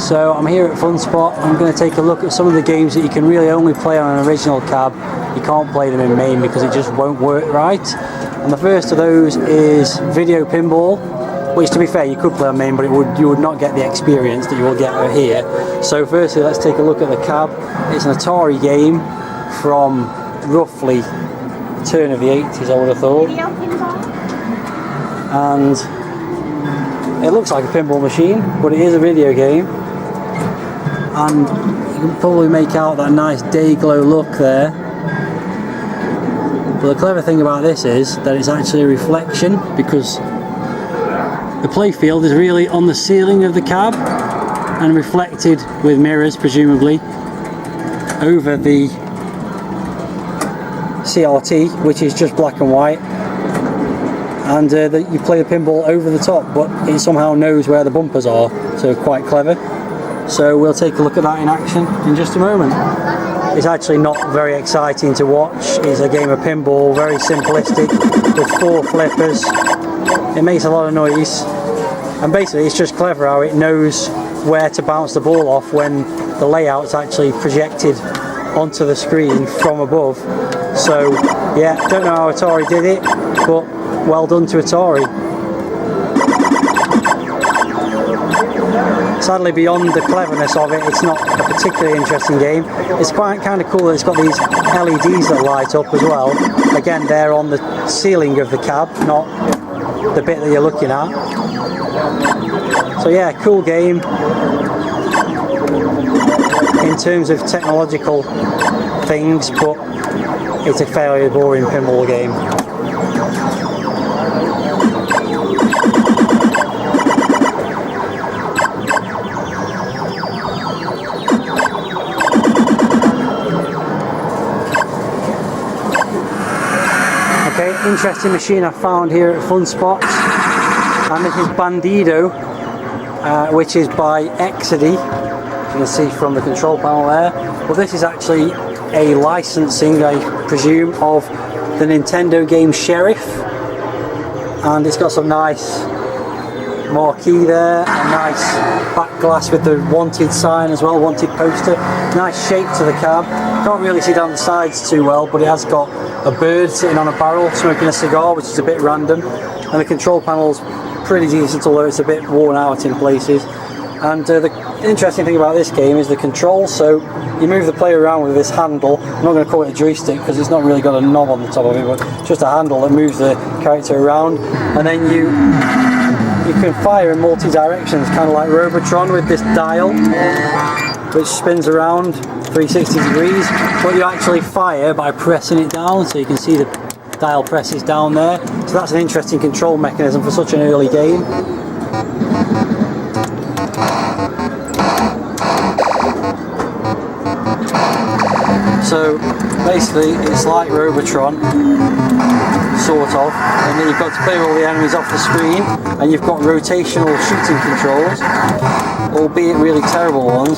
So I'm here at Funspot. I'm going to take a look at some of the games that you can really only play on an original cab. You can't play them in MAME because it just won't work right. And the first of those is Video Pinball, which, to be fair, you could play on MAME, but you would not get the experience that you will get here. So firstly, let's take a look at the cab. It's an Atari game from roughly the turn of the 80s, I would have thought. And it looks like a pinball machine, but it is a video game. And you can probably make out that nice day glow look there. But the clever thing about this is that it's actually a reflection, because the playfield is really on the ceiling of the cab and reflected with mirrors, presumably, over the CRT, which is just black and white. And you play the pinball over the top, but it somehow knows where the bumpers are, so quite clever. So we'll take a look at that in action in just a moment. It's actually not very exciting to watch. It's a game of pinball, very simplistic, with 4 flippers. It makes a lot of noise, and basically it's just clever how it knows where to bounce the ball off when the layout's actually projected onto the screen from above. So yeah, don't know how Atari did it, but well done to Atari. Sadly, beyond the cleverness of it, it's not a particularly interesting game. It's quite kind of cool that it's got these LEDs that light up as well. Again, they're on the ceiling of the cab, not the bit that you're looking at. So yeah, cool game in terms of technological things, but it's a fairly boring pinball game. Okay, interesting machine I found here at Funspot, and this is Bandido, which is by Exidy. You can see from the control panel there. Well, this is actually a licensing, I presume, of the Nintendo game Sheriff, and it's got some nice marquee there, a nice back glass with the wanted sign as well, wanted poster. Nice shape to the cab. Can't really see down the sides too well, but it has got a bird sitting on a barrel smoking a cigar, which is a bit random, and the control panel's pretty decent, although it's a bit worn out in places. And the interesting thing about this game is the controls. So you move the player around with this handle. I'm not going to call it a joystick because it's not really got a knob on the top of it, but just a handle that moves the character around, and then you can fire in multi-directions, kind of like Robotron, with this dial which spins around 360 degrees, but you actually fire by pressing it down, so you can see the dial presses down there. So that's an interesting control mechanism for such an early game. So basically it's like Robotron, sort of, and then you've got to clear all the enemies off the screen, and you've got rotational shooting controls, albeit really terrible ones.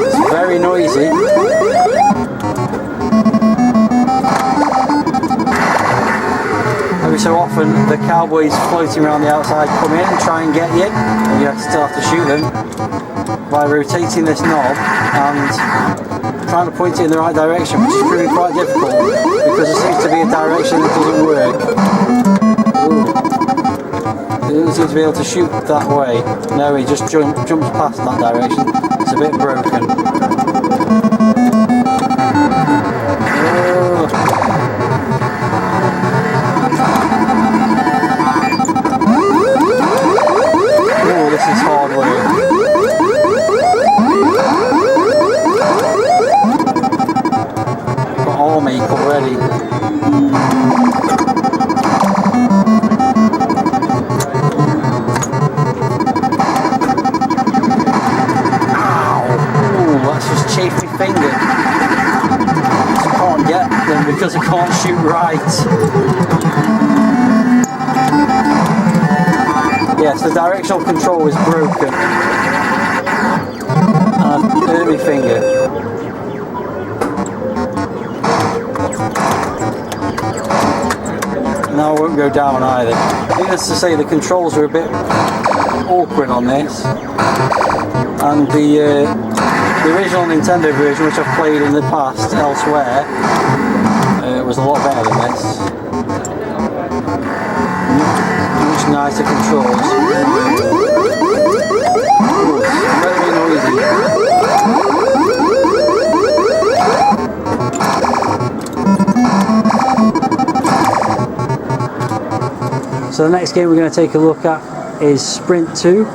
It's very noisy. Every so often the cowboys floating around the outside come in and try and get you, and you still have to shoot them by rotating this knob and trying to point it in the right direction, which is proving quite difficult because there seems to be a direction that doesn't work. Ooh. He doesn't seem to be able to shoot that way. No, he just jumps past that direction. It's a bit broken. Oh, this is hard work. Got all make already. Chafed my finger. I can't get them because I can't shoot right. Yes, the directional control is broken. And I've hurt my finger. now I won't go down either. Needless to say, the controls are a bit awkward on this, and the original Nintendo version, which I've played in the past elsewhere, was a lot better than this. Much nicer controls. Ooh, very noisy. So the next game we're going to take a look at is Sprint 2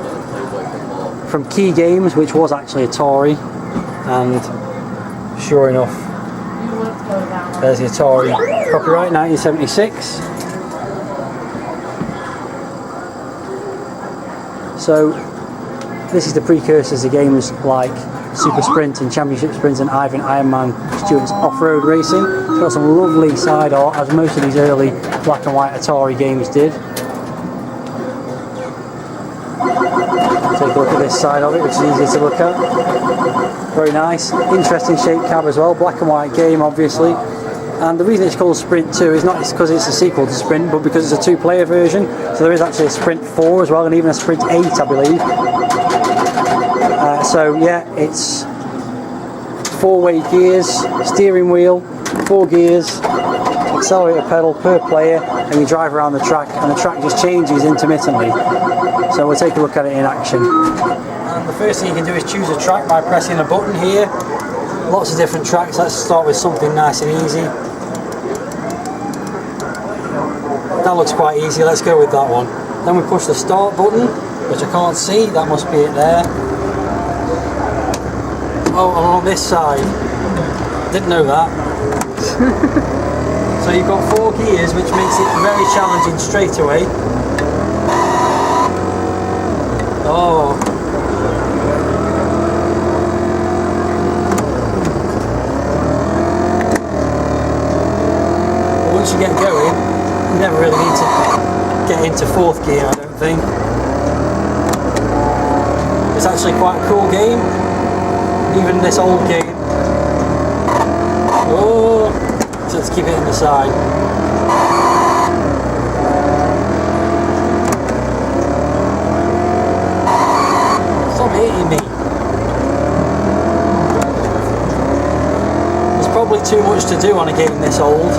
from Key Games, which was actually Atari, and sure enough, there's the Atari copyright 1976. So this is the precursors to games like Super Sprint and Championship Sprint and Ivan Ironman Stewart's off-road racing. It's got some lovely side art, as most of these early black and white Atari games did. Take a look at this side of it, which is easy to look at. Very nice, interesting shaped cab as well, black and white game obviously. And the reason it's called Sprint 2 is not because it's a sequel to Sprint, but because it's a two-player version. So there is actually a Sprint 4 as well, and even a Sprint 8 I believe. So yeah, it's 4-way gears, steering wheel, 4 gears, accelerator pedal per player, and you drive around the track, and the track just changes intermittently. So we'll take a look at it in action. And the first thing you can do is choose a track by pressing a button here. Lots of different tracks. Let's start with something nice and easy. That looks quite easy, let's go with that one. Then we push the start button, which I can't see, that must be it there. Oh, and on this side. Didn't know that. So you've got 4 gears, which makes it very challenging straight away. Oh. But once you get going, you never really need to get into 4th gear, I don't think. It's actually quite a cool game, even this old game. Oh, so let's keep it in the side. Stop hitting me. There's probably too much to do on a game this old.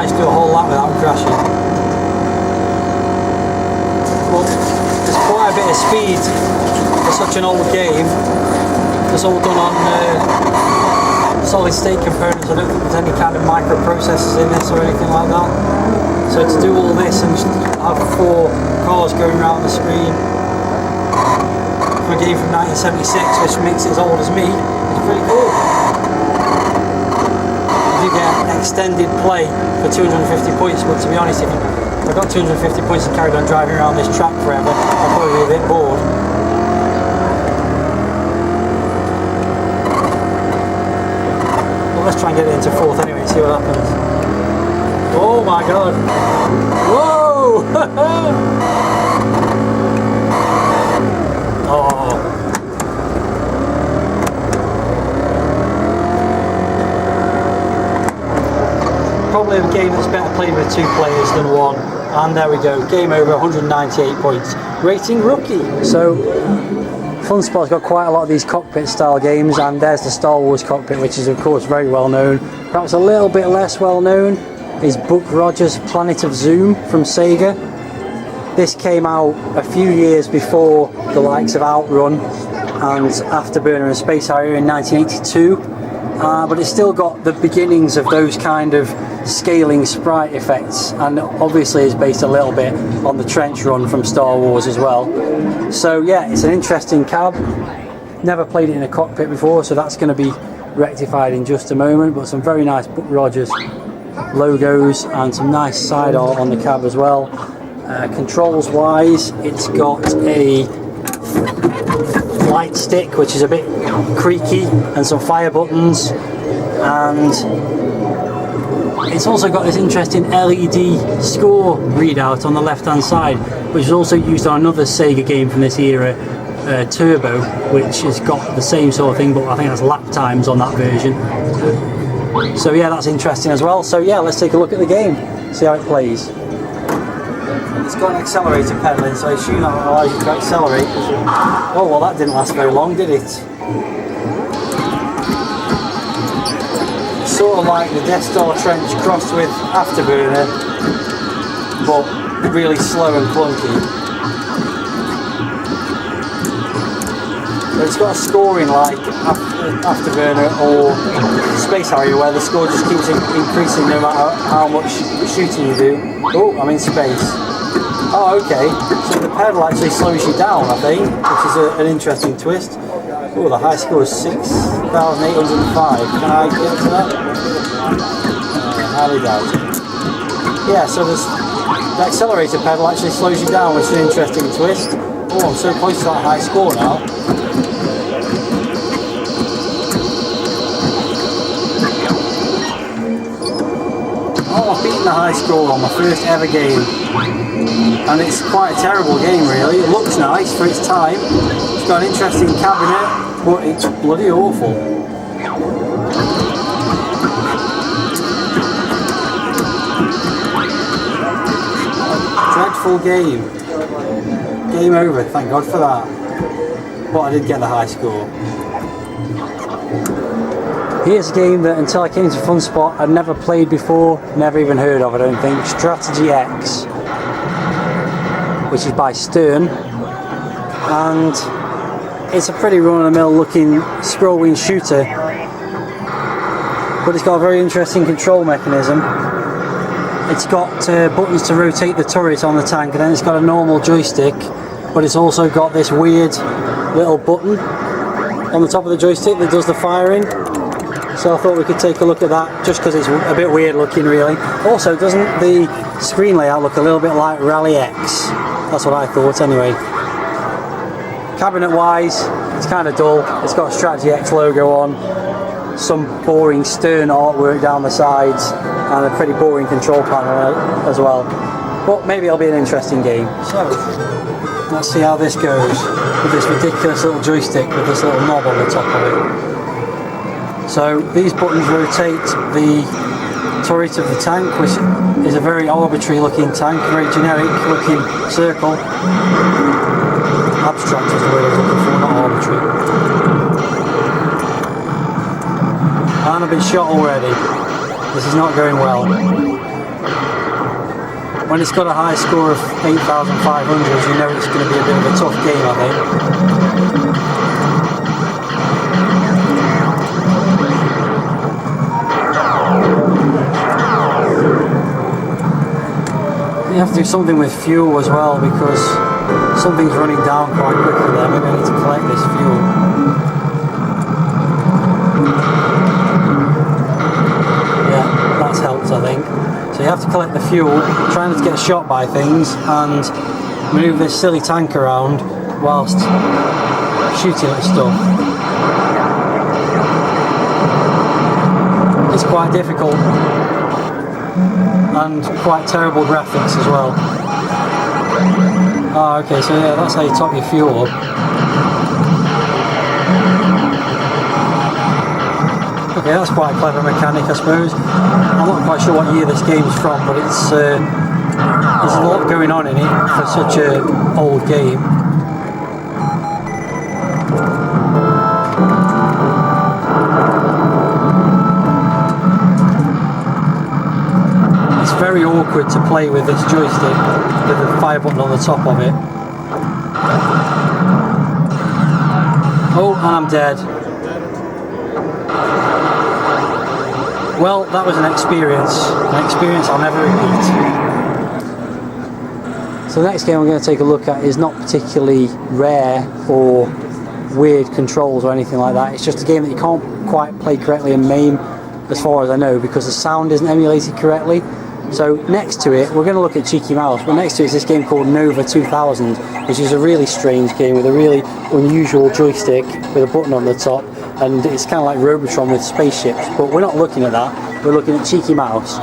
Do a whole lot without crashing. Well, there's quite a bit of speed for such an old game. It's all done on solid state components. I don't think there's any kind of microprocessors in this or anything like that. So to do all this and just have 4 cars going around the screen for a game from 1976, which makes it as old as me, is pretty cool. You get extended play for 250 points, but to be honest, if I got 250 points and carried on driving around this track forever, I'd probably be a bit bored. Well, let's try and get it into 4th anyway and see what happens. Oh my god! Whoa! Oh. Probably a game that's better played with 2 players than 1, and there we go, game over, 198 points, rating rookie. So Funspot's got quite a lot of these cockpit style games, and there's the Star Wars cockpit, which is of course very well known. Perhaps a little bit less well known is Buck Rogers' Planet of Zoom from Sega. This came out a few years before the likes of Outrun and Afterburner and Space Harrier in 1982, but it's still got the beginnings of those kind of scaling sprite effects, and obviously is based a little bit on the trench run from Star Wars as well. So yeah, it's an interesting cab. Never played it in a cockpit before, so that's going to be rectified in just a moment, but some very nice Buck Rogers logos and some nice side art on the cab as well. Controls wise, it's got a light stick which is a bit creaky and some fire buttons, and it's also got this interesting LED score readout on the left hand side, which is also used on another Sega game from this era, Turbo, which has got the same sort of thing, but I think that's lap times on that version. So yeah, that's interesting as well. So yeah, let's take a look at the game, see how it plays. It's got an accelerator pedal in, so I assume that allows you to accelerate. Oh well, that didn't last very long, did it? Sort of like the Death Star Trench crossed with Afterburner, but really slow and clunky. But it's got a scoring like Afterburner or Space Harrier, where the score just keeps increasing no matter how much shooting you do. Oh, I'm in space. Oh, okay. So the pedal actually slows you down, I think, which is an interesting twist. Oh, the high score is 6,805. Can I get to that? Highly doubt it. Yeah, so the accelerator pedal actually slows you down, which is an interesting twist. Oh, I'm so close to that high score now. Oh, I've beaten the high score on my first ever game. And it's quite a terrible game, really. It looks nice for its time. It's got an interesting cabinet, but it's bloody awful. Dreadful game. Game over, thank God for that. But I did get the high score. Here's a game that until I came to Funspot I'd never played before, never even heard of, I don't think. Strategy X, which is by Stern, and it's a pretty run-of-the-mill looking scrolling shooter, but it's got a very interesting control mechanism. It's got buttons to rotate the turret on the tank, and then it's got a normal joystick, but it's also got this weird little button on the top of the joystick that does the firing. So I thought we could take a look at that, just because it's a bit weird looking, really. Also, doesn't the screen layout look a little bit like Rally X? That's what I thought, anyway. Cabinet wise, it's kind of dull. It's got a Strategy X logo on, some boring Stern artwork down the sides, and a pretty boring control panel as well. But maybe it'll be an interesting game. So, let's see how this goes with this ridiculous little joystick with this little knob on the top of it. So these buttons rotate the turret of the tank, which is a very arbitrary looking tank, very generic looking circle. Abstract is the word I was looking for, not arbitrary. And I've been shot already. This is not going well. When it's got a high score of 8,500, you know it's going to be a bit of a tough game, I think. You have to do something with fuel as well, because something's running down quite quickly there. Maybe I need to collect this fuel. Yeah, that's helped, I think. So you have to collect the fuel, try not to get shot by things, and move this silly tank around whilst shooting at stuff. It's quite difficult. And quite terrible graphics as well. Oh, okay, so yeah, that's how you top your fuel up. Okay, that's quite a clever mechanic, I suppose. I'm not quite sure what year this game's from, but it's there's a lot going on in it for such an old game. Very awkward to play with this joystick with the fire button on the top of it. Oh, and I'm dead. Well, that was an experience I'll never repeat. So the next game I'm going to take a look at is not particularly rare or weird controls or anything like that. It's just a game that you can't quite play correctly in MAME, as far as I know, because the sound isn't emulated correctly. So next to it, we're going to look at Cheeky Mouse, but next to it is this game called Nova 2000, which is a really strange game with a really unusual joystick with a button on the top, and it's kind of like Robotron with spaceships, but we're not looking at that. We're looking at Cheeky Mouse,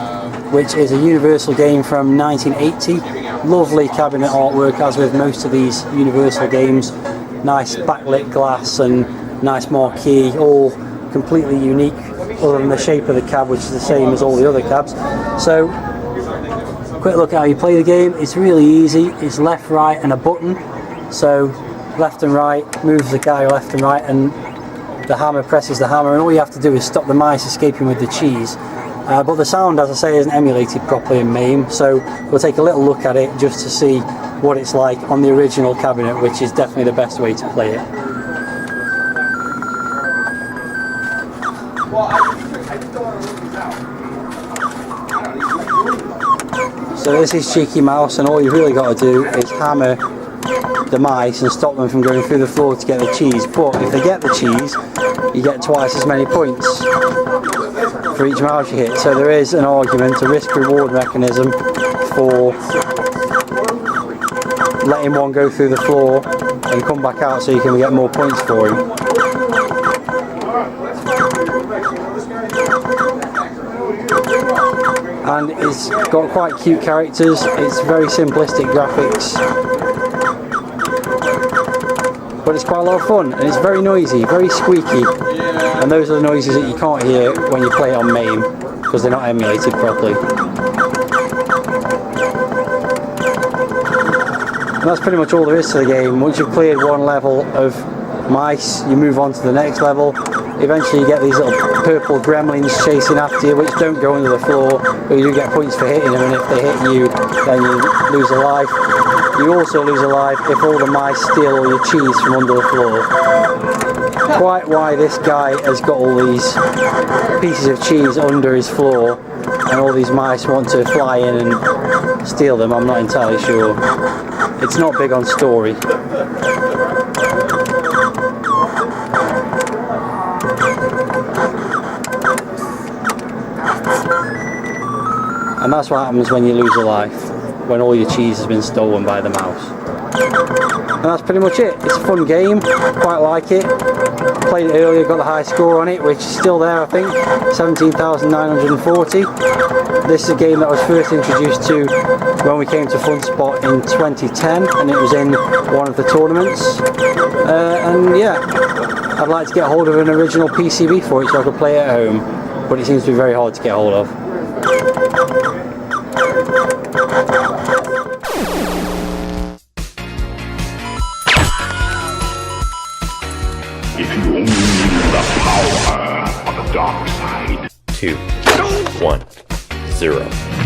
which is a Universal game from 1980. Lovely cabinet artwork, as with most of these Universal games. nice backlit glass and nice marquee, all completely unique other than the shape of the cab, which is the same as all the other cabs. So quick look at how you play the game. It's really easy. It's left, right and a button. So left and right moves the guy left and right, and the hammer presses the hammer, and all you have to do is stop the mice escaping with the cheese. But the sound, as I say, isn't emulated properly in MAME, so we'll take a little look at it just to see what it's like on the original cabinet, which is definitely the best way to play it. So this is Cheeky Mouse, and all you've really got to do is hammer the mice and stop them from going through the floor to get the cheese. But if they get the cheese, you get twice as many points for each mouse you hit. So there is an argument, a risk-reward mechanism for letting one go through the floor and come back out so you can get more points for him. And it's got quite cute characters. It's very simplistic graphics, but it's quite a lot of fun, and it's very noisy, very squeaky, and those are the noises that you can't hear when you play it on MAME because they're not emulated properly. And that's pretty much all there is to the game. Once you've cleared one level of mice, you move on to the next level. Eventually you get these little purple gremlins chasing after you, which don't go under the floor, but you do get points for hitting them, and if they hit you, then you lose a life. You also lose a life if all the mice steal all your cheese from under the floor. Quite why this guy has got all these pieces of cheese under his floor and all these mice want to fly in and steal them, I'm not entirely sure. It's not big on story. And that's what happens when you lose a life, when all your cheese has been stolen by the mouse. And that's pretty much it. It's a fun game, quite like it. Played it earlier, got the high score on it, which is still there I think, 17,940. This is a game that I was first introduced to when we came to Funspot in 2010, and it was in one of the tournaments. And yeah, I'd like to get hold of an original PCB for it so I could play it at home, but it seems to be very hard to get hold of. If you only knew the power of the dark side. 2, 1, 0.